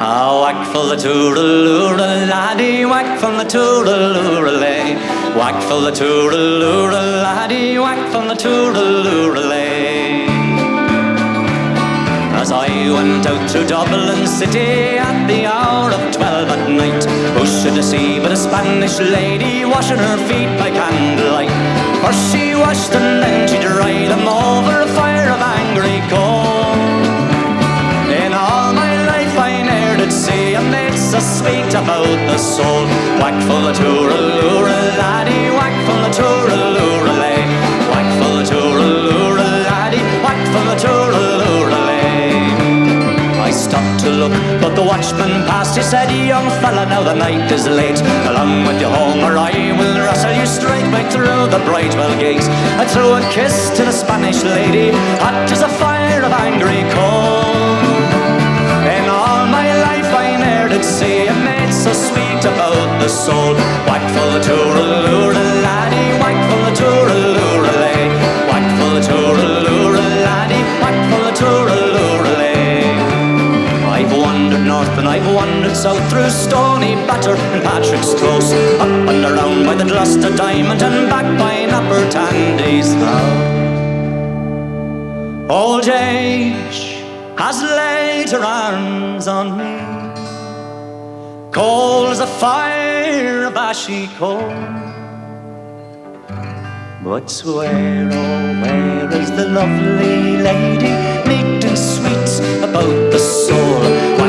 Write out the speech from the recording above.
Ah, whack for the toodaloo, laddie, whack from the toodaloo, lay. Whack for the toodaloo, laddie, whack from the toodaloo, lay. As I went out through Dublin city at the hour of 12 at night, who should I see but a Spanish lady washing her feet by candlelight? First she washed them, then she dried them over a fire of angry coal. In all my life I ne'er did see a maid so sweet about the soul. Whack for the tooraloo, laddie, whack for the tooraloo, lay. Whack for the tooraloo, laddie, whack for the tooraloo, lay. I stopped to look, but the watchman passed. He said, young fella, now the night is late. Along with you home, or I will wrestle you straight back through the Bridewell gate. I threw a kiss to the Spanish lady, hot as a fire of angry coal. In all my life I ne'er did see a maid so sweet about the soul. Whack for the tooraloo, laddie, whack for the tooraloo, lay. Whack for the tooraloo, laddie, whack for the tooraloo, lay. I've wandered north and I've wandered south, through Stony Batter and Patrick's Close, up and around by the Gloucester Diamond and back by Napper Tandy's House. Old age has laid her arms on me, cold as a fire of ashy coal. But where, oh where is the lovely lady, neat and sweet about the soul?